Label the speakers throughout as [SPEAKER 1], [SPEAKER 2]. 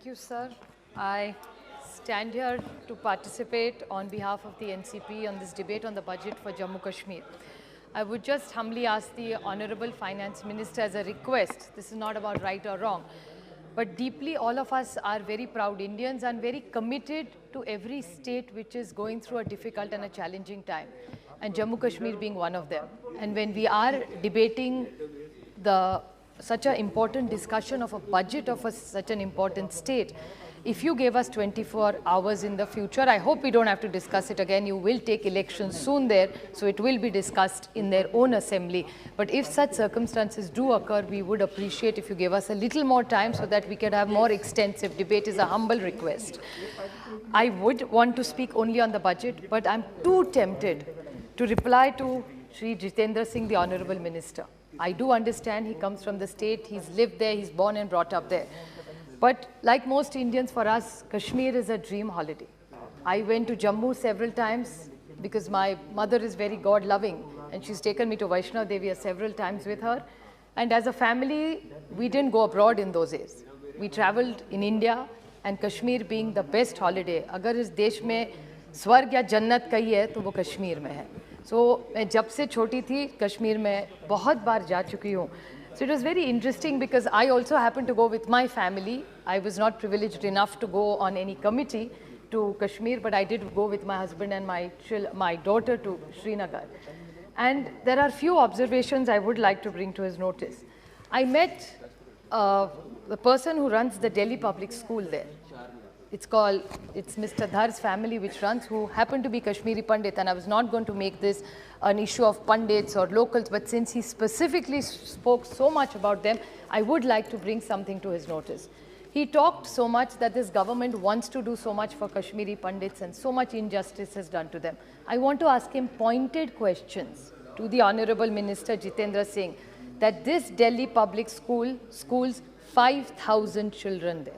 [SPEAKER 1] Thank you, sir. I stand here to participate on behalf of the NCP on this debate on the budget for Jammu Kashmir. I would just humbly ask the Honorable Finance Minister as a request, this is not about right or wrong, but deeply all of us are very proud Indians and very committed to every state which is going through a difficult and a challenging time, and Jammu Kashmir being one of them. And when we are debating such an important discussion of a budget of such an important state, if you gave us 24 hours in the future, I hope we don't have to discuss it again. You will take elections soon there, so it will be discussed in their own assembly. But if such circumstances do occur, we would appreciate if you gave us a little more time so that we could have more extensive debate, is a humble request. I would want to speak only on the budget, but I'm too tempted to reply to Shri Jitendra Singh, the Honorable Minister. I do understand he comes from the state, he's lived there, he's born and brought up there. But like most Indians, for us, Kashmir is a dream holiday. I went to Jammu several times because my mother is very God-loving and she's taken me to Vaishnav Devi several times with her. And as a family, we didn't go abroad in those days. We traveled in India, and Kashmir being the best holiday. अगर इस देश में स्वर्ग या जन्नत कही है तो वो कश्मीर में है. So मैं जब से छोटी थी कश्मीर में बहुत बार जा चुकी हूँ. So it was very interesting because I also happened to go with my family. I was not privileged enough to go on any committee to Kashmir, but I did go with my husband and my daughter to Srinagar. And there are few observations I would like to bring to his notice. I met the person who runs the Delhi public school there. It's Mr. Dhar's family which runs, who happened to be Kashmiri Pandit, and I was not going to make this an issue of Pandits or locals, but since he specifically spoke so much about them, I would like to bring something to his notice. He talked so much that this government wants to do so much for Kashmiri Pandits and so much injustice is done to them. I want to ask him pointed questions to the Honorable Minister Jitendra Singh, that this Delhi public school schools 5,000 children there.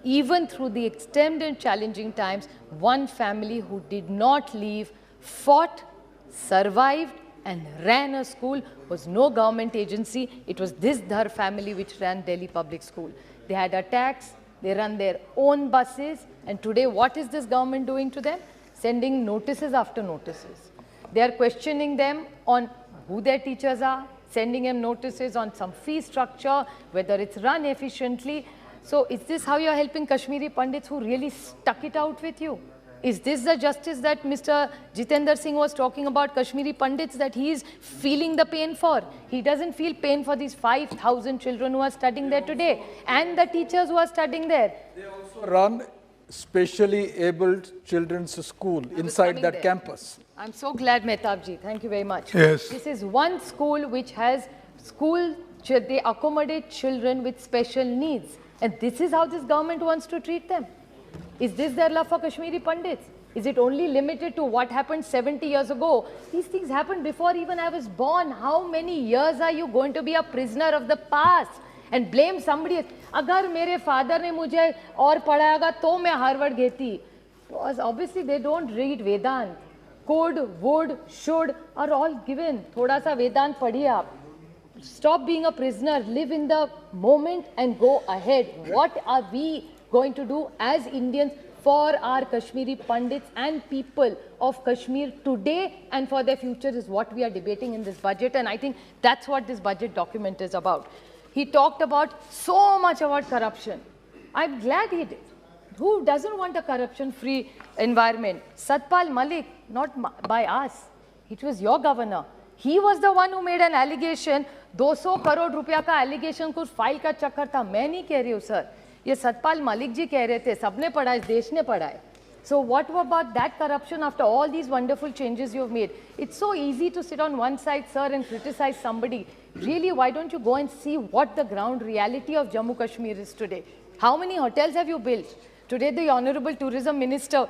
[SPEAKER 1] Even through the extended challenging times, one family who did not leave, fought, survived and ran a school was no government agency. It was this Dhar family which ran Delhi public school. They had attacks, they run their own buses, and today what is this government doing to them? Sending notices after notices. They are questioning them on who their teachers are, sending them notices on some fee structure, whether it's run efficiently. So is this how you are helping Kashmiri Pandits who really stuck it out with you? Is this the justice that Mr. Jitendra Singh was talking about, Kashmiri Pandits, that he is feeling the pain for? He doesn't feel pain for these 5,000 children who are studying there today and the teachers who are studying there.
[SPEAKER 2] They also run specially abled children's school inside that campus.
[SPEAKER 1] I'm so glad, Mehtabji. Thank you very much.
[SPEAKER 3] Yes.
[SPEAKER 1] This is one school which has they accommodate children with special needs. And this is how this government wants to treat them. Is this their love for Kashmiri Pandits? Is it only limited to what happened 70 years ago? These things happened before even I was born. How many years are you going to be a prisoner of the past and blame somebody else? Agar mere father ne mujhe aur padhayega to main Harvard geti. Because obviously they don't read Vedant. Could, would, should are all given. Thoda sa Vedant padhiye aap. Stop being a prisoner, live in the moment and go ahead. What are we going to do as Indians for our Kashmiri Pandits and people of Kashmir today and for their future is what we are debating in this budget, and I think that's what this budget document is about. He talked about so much about corruption. I'm glad he did. Who doesn't want a corruption-free environment? Satpal Malik, not by us. It was your governor. He was the one who made an allegation. 200 crore रुपया का allegation कुछ file का चक्कर था. मैं नहीं कह रही हूँ सर. ये सतपाल मलिक जी कह रहे थे. सबने पढ़ा है, देश ने पढ़ा है. So what about that corruption after all these wonderful changes you have made? It's so easy to sit on one side, sir, and criticize somebody. Really, why don't you go and see what the ground reality of Jammu Kashmir is today? How many hotels have you built? Today, the Honorable Tourism Minister,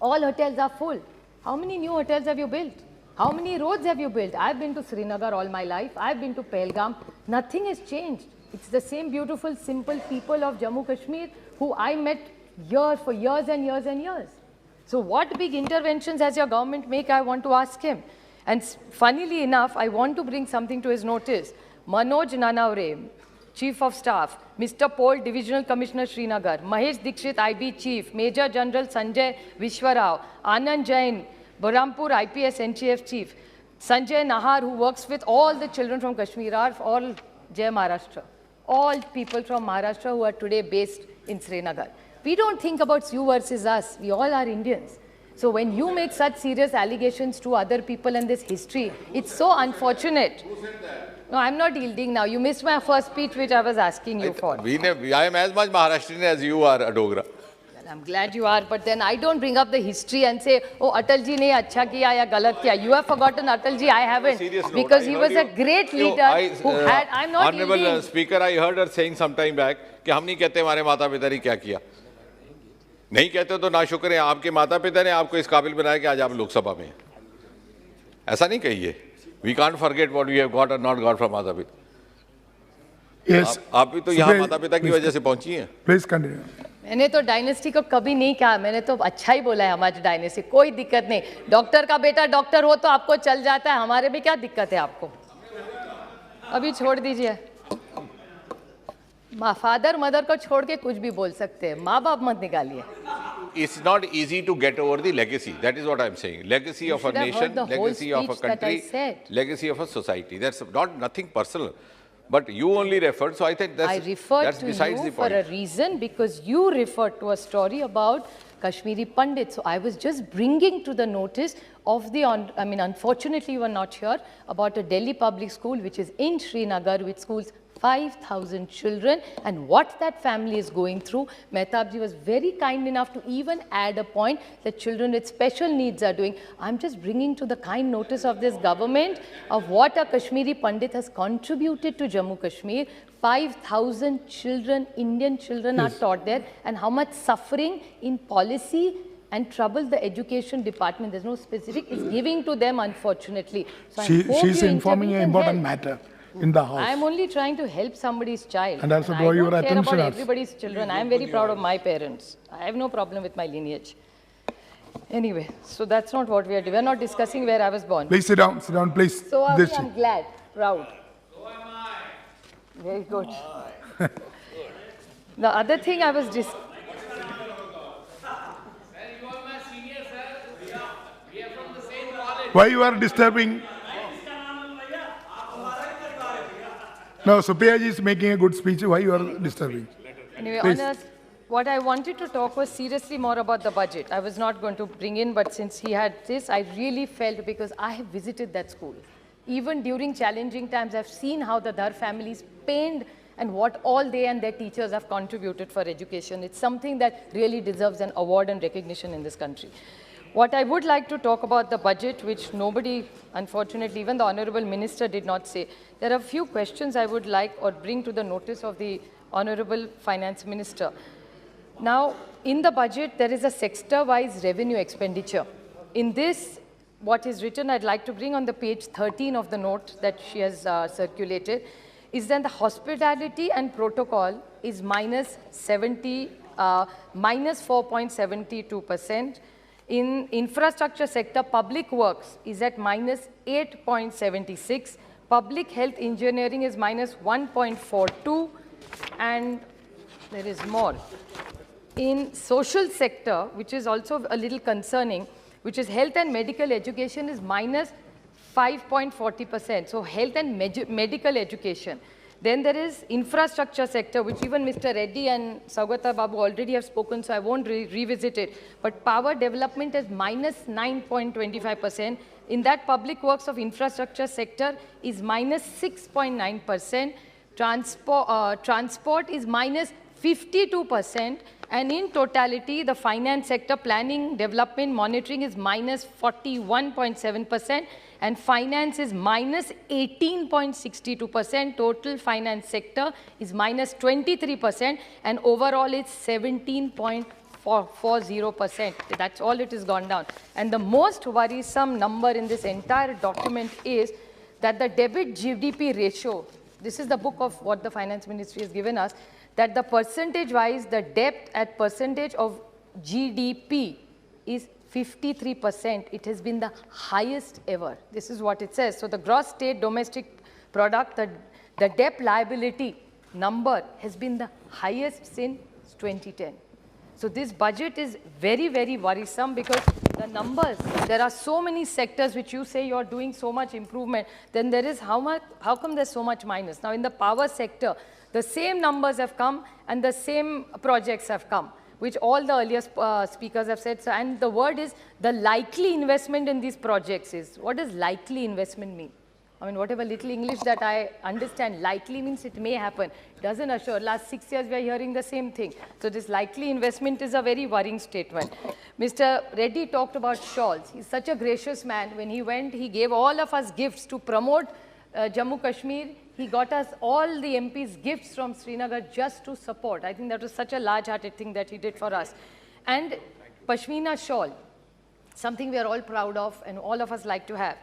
[SPEAKER 1] all hotels are full. How many new hotels have you built? How many roads have you built? I've been to Srinagar all my life. I've been to Pahalgam. Nothing has changed. It's the same beautiful, simple people of Jammu Kashmir who I met for years and years and years. So what big interventions has your government make? I want to ask him. And funnily enough, I want to bring something to his notice. Manoj Nanavre, Chief of Staff, Mr. Paul, Divisional Commissioner, Srinagar, Mahesh Dikshit, IB Chief, Major General Sanjay Vishwarao, Anand Jain, Burhampur IPS NCF Chief, Sanjay Nahar, who works with all the children from Kashmir, are all Jai Maharashtra. All people from Maharashtra who are today based in Srinagar. We don't think about you versus us. We all are Indians. So when you make such serious allegations to other people in this history, it's so unfortunate.
[SPEAKER 3] Who said that?
[SPEAKER 1] No, I'm not yielding now. You missed my first speech, which I was asking you for.
[SPEAKER 3] I am as much Maharashtrian as you are, Adogra.
[SPEAKER 1] Well, I'm glad you are, but then I don't bring up the history and say, oh, Atalji ne acha kiya ya galat kiya. You have forgotten Atalji, I haven't. Because he was a great leader who had, I'm not
[SPEAKER 3] Honorable
[SPEAKER 1] yielding.
[SPEAKER 3] Speaker, I heard her saying some time back कि हम नहीं कहते हमारे माता पिता ने क्या किया. नहीं कहते तो ना शुक्र है आपके माता पिता ने आपको इस काबिल बनाया कि आज आप लोकसभा में. ऐसा नहीं कहिए. We can't forget what we have got or not got from माता पिता.
[SPEAKER 4] Yes.
[SPEAKER 3] आप भी तो यहाँ माता पिता की वजह से पहुंची हैं.
[SPEAKER 4] Please continue.
[SPEAKER 1] मैंने तो डायनेस्टी को कभी नहीं कहा, मैंने तो अच्छा ही बोला है हमारी डायनेस्टी, कोई दिक्कत नहीं. डॉक्टर का बेटा डॉक्टर हो तो आपको चल जाता है, हमारे में क्या दिक्कत है आपको? अभी छोड़ दीजिए. फादर मदर को छोड़ के कुछ भी बोल सकते हैं, माँ बाप मत निकालिए.
[SPEAKER 3] It's not easy to get over the legacy. That is what I'm saying. Legacy of a nation, legacy of a country, legacy of a society. That's not nothing personal. But you only referred, so I think that's besides the point.
[SPEAKER 1] For a reason, because you referred to a story about Kashmiri Pandits. So I was just bringing to the notice of the, unfortunately you were not here, about a Delhi public school which is in Srinagar, which schools 5,000 children, and what that family is going through. Mehtab ji was very kind enough to even add a point that children with special needs are doing. I'm just bringing to the kind notice of this government of what a Kashmiri Pandit has contributed to Jammu Kashmir. 5,000 children, Indian children are taught there, and how much suffering in policy and trouble the education department, there's no specific, is giving to them, unfortunately. So
[SPEAKER 4] she's informing an important matter in the house.
[SPEAKER 1] I'm only trying to help somebody's child.
[SPEAKER 4] And also draw your attention.
[SPEAKER 1] I don't care about everybody's children. I'm very proud of my parents. I have no problem with my lineage. Anyway, so that's not what we are doing. We're not discussing where I was born.
[SPEAKER 4] Please sit down, please.
[SPEAKER 1] So I'm glad, proud.
[SPEAKER 3] So am I.
[SPEAKER 1] Very good. The other thing I was
[SPEAKER 3] You are my senior, sir. We are from the same college.
[SPEAKER 4] Why you are disturbing? No, Supriya ji is making a good speech. Why you are disturbing?
[SPEAKER 1] Anyway, Honours, what I wanted to talk was seriously more about the budget. I was not going to bring in, but since he had this, I really felt, because I have visited that school. Even during challenging times, I've seen how the Dhar families pained and what all they and their teachers have contributed for education. It's something that really deserves an award and recognition in this country. What I would like to talk about the budget, which nobody, unfortunately, even the Honorable Minister did not say. There are a few questions I would like or bring to the notice of the Honorable Finance Minister. Now, in the budget, there is a sector-wise revenue expenditure. In this, what is written, I'd like to bring on the page 13 of the note that she has circulated, is that the hospitality and protocol is minus 4.72%. In infrastructure sector, public works is at minus 8.76. Public health engineering is minus 1.42. And there is more. In social sector, which is also a little concerning, which is health and medical education, is minus 5.40%. So health and medical education. Then there is infrastructure sector, which even Mr. Reddy and Saugata Babu already have spoken, so I won't revisit it. But power development is minus 9.25%. In that, public works of infrastructure sector is minus 6.9%. Transport is minus 52%. And in totality, the finance sector, planning, development, monitoring is minus 41.7%. And finance is minus 18.62%. Total finance sector is minus 23%. And overall, it's 17.40%. That's all it has gone down. And the most worrisome number in this entire document is that the debit GDP ratio, this is the book of what the finance ministry has given us, that the percentage-wise, the debt at percentage of GDP is 53%. It has been the highest ever. This is what it says. So the gross state domestic product, the debt liability number has been the highest since 2010. So this budget is very, very worrisome because the numbers, there are so many sectors which you say you're doing so much improvement, then there is how come there's so much minus? Now in the power sector, the same numbers have come and the same projects have come, which all the earlier speakers have said. So, and the word is the likely investment in these projects is, what does likely investment mean? I mean, whatever little English that I understand, likely means it may happen. Doesn't assure. Last 6 years, we are hearing the same thing. So this likely investment is a very worrying statement. Mr. Reddy talked about shawls. He's such a gracious man. When he went, he gave all of us gifts to promote Jammu Kashmir. He got us all the MPs gifts from Srinagar just to support. I think that was such a large-hearted thing that he did for us. And Pashmina shawl, something we are all proud of and all of us like to have.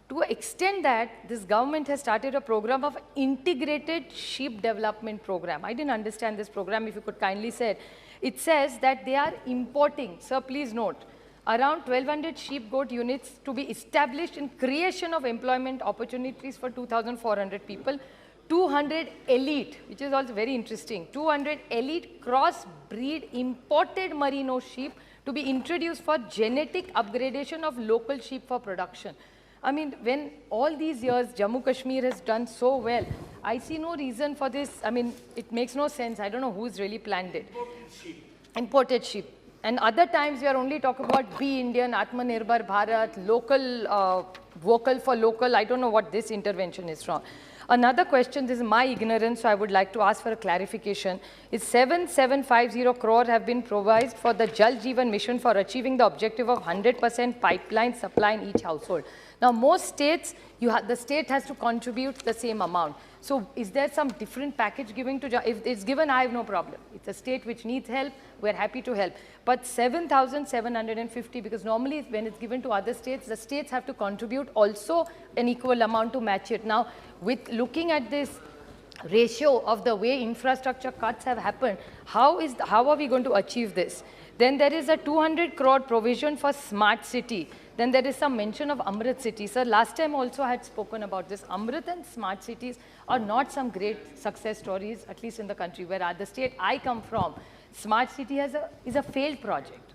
[SPEAKER 1] To extend that, this government has started a program of integrated sheep development program. I didn't understand this program, if you could kindly say it. It says that they are importing, sir, please note, around 1,200 sheep goat units to be established in creation of employment opportunities for 2,400 people, 200 elite, which is also very interesting, 200 elite cross-breed imported merino sheep to be introduced for genetic upgradation of local sheep for production. I mean, when all these years Jammu Kashmir has done so well, I see no reason for this. I mean, it makes no sense. I don't know who's really planned it. Imported sheep. And other times we are only talking about Be Indian, Atmanirbhar Bharat, local, vocal for local. I don't know what this intervention is from. Another question, this is my ignorance, so I would like to ask for a clarification, is 7750 crore have been provided for the Jal Jeevan mission for achieving the objective of 100% pipeline supply in each household. Now, most states, the state has to contribute the same amount. So, is there some different package giving to, if it's given, I have no problem. It's a state which needs help, we're happy to help. But 7,750, because normally when it's given to other states, the states have to contribute also an equal amount to match it. Now, with looking at this ratio of the way infrastructure cuts have happened, how are we going to achieve this? Then there is a 200 crore provision for smart city. Then there is some mention of Amrit city. Sir, last time also I had spoken about this. Amrit and smart cities are not some great success stories, at least in the country, where the state I come from, smart city is a failed project.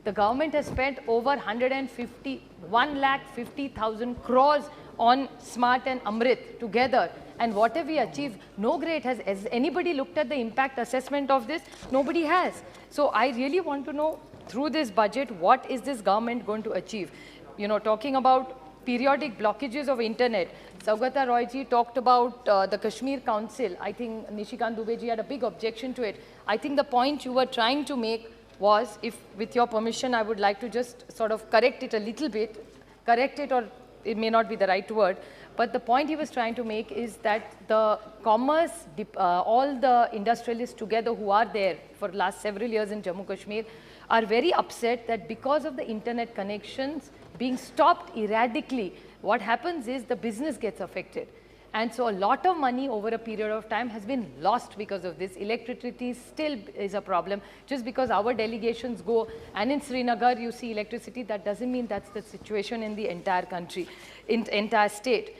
[SPEAKER 1] The government has spent over 1,50,000 crores on smart and Amrit together. And what have we achieved? No great. Has anybody looked at the impact assessment of this? Nobody has. So I really want to know, through this budget, what is this government going to achieve? You know, talking about periodic blockages of internet, Saugata Roy ji talked about the Kashmir Council. I think Nishikant Dubey ji had a big objection to it. I think the point you were trying to make was, if with your permission, I would like to just sort of correct it a little bit, correct it, or it may not be the right word, but the point he was trying to make is that the commerce, all the industrialists together who are there for the last several years in Jammu Kashmir are very upset that because of the internet connections being stopped erratically, what happens is the business gets affected. And so a lot of money over a period of time has been lost because of this. Electricity still is a problem. Just because our delegations go, and in Srinagar you see electricity, that doesn't mean that's the situation in the entire country, in the entire state.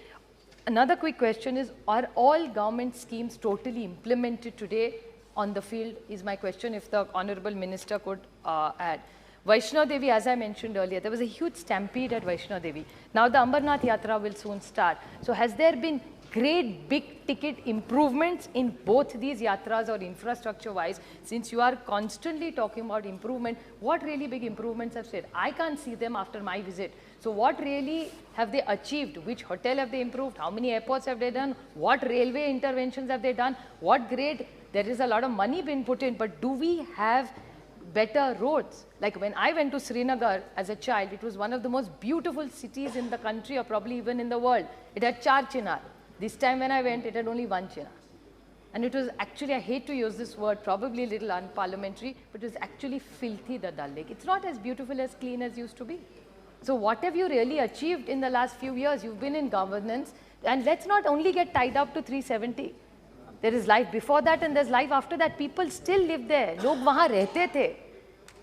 [SPEAKER 1] Another quick question is, are all government schemes totally implemented today on the field, is my question, if the Honorable Minister could add. Vaishno Devi, as I mentioned earlier, there was a huge stampede at Vaishno Devi. Now the Ambarnath Yatra will soon start. So has there been great big ticket improvements in both these yatras or infrastructure wise? Since you are constantly talking about improvement, what really big improvements have said? I can't see them after my visit. So what really have they achieved? Which hotel have they improved? How many airports have they done? What railway interventions have they done? What grade? There is a lot of money being put in, but do we have better roads? Like when I went to Srinagar as a child, it was one of the most beautiful cities in the country, or probably even in the world. It had 4 chinar. This time when I went, it had only 1 chinar. And it was actually, I hate to use this word, probably a little unparliamentary, but it was actually filthy, the Dal Lake. It's not as beautiful, as clean as used to be. So what have you really achieved in the last few years? You've been in governance, and let's not only get tied up to 370. There is life before that and there's life after that. People still live there. Log wahan rehte the.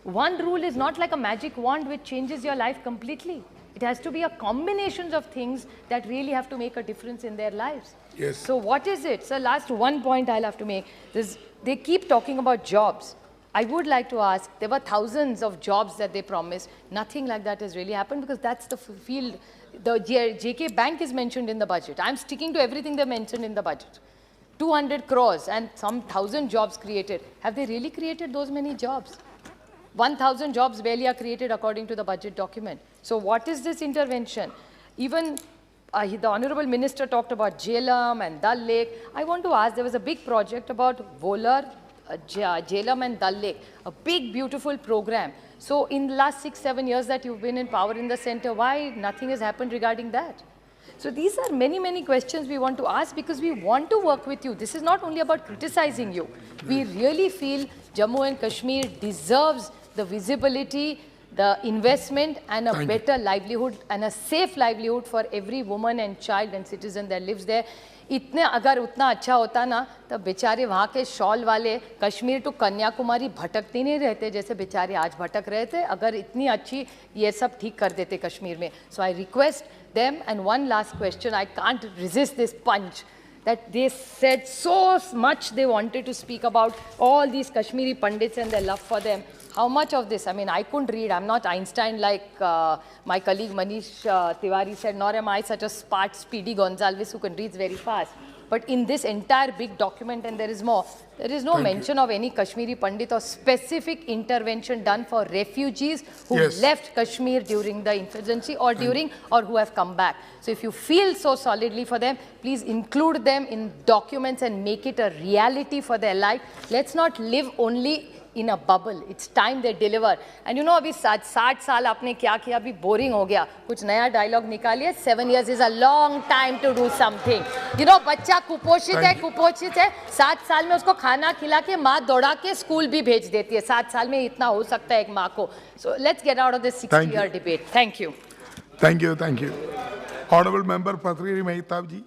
[SPEAKER 1] One rule is not like a magic wand which changes your life completely. It has to be a combination of things that really have to make a difference in their lives.
[SPEAKER 4] Yes.
[SPEAKER 1] So what is it? So last one point I'll have to make is they keep talking about jobs. I would like to ask, there were thousands of jobs that they promised. Nothing like that has really happened because that's the field. The JK Bank is mentioned in the budget. I'm sticking to everything they mentioned in the budget. 200 crores and some 1,000 jobs created. Have they really created those many jobs? 1,000 jobs barely are created according to the budget document. So what is this intervention? Even the Honorable Minister talked about Jhelum and Dal Lake. I want to ask, there was a big project about Volar, Jhelum and Dal Lake, a big, beautiful program. So in the last 6-7 years that you've been in power in the center, why nothing has happened regarding that? So these are many, many questions we want to ask because we want to work with you. This is not only about criticizing you. We really feel Jammu and Kashmir deserves the visibility, the investment and a better livelihood and a safe livelihood for every woman and child and citizen that lives there. इतने अगर उतना अच्छा होता ना तो बेचारे वहाँ के शॉल वाले कश्मीर टू कन्याकुमारी भटकते नहीं रहते जैसे बेचारे आज भटक रहे थे अगर इतनी अच्छी ये सब ठीक कर देते कश्मीर में. So I request them, and one last question, I can't resist this punch, that they said so much they wanted to speak about all these Kashmiri Pandits and their love for them. How much of this? I mean, I couldn't read. I'm not Einstein like my colleague Manish Tiwari said, nor am I such a smart, speedy Gonzalez who can read very fast. But in this entire big document, and there is more, there is no mention of any Kashmiri Pandit or specific intervention done for refugees who left Kashmir during the insurgency or during or who have come back. So if you feel so solidly for them, please include them in documents and make it a reality for their life. Let's not live only in a bubble. It's time they deliver. And you know, अभी 60 साल आपने क्या किया, अभी boring हो गया. कुछ नया dialogue निकालिए. 7 years is a long time to do something. You know, बच्चा कुपोषित है. 7 साल में उसको खाना खिला के माँ दौड़ा के स्कूल भी भेज देती है. 7 साल में इतना हो सकता है एक माँ को. So let's get out of this 60-year debate. Thank you.
[SPEAKER 4] Thank you. Thank you. Honorable Member Patrick Mehtab ji.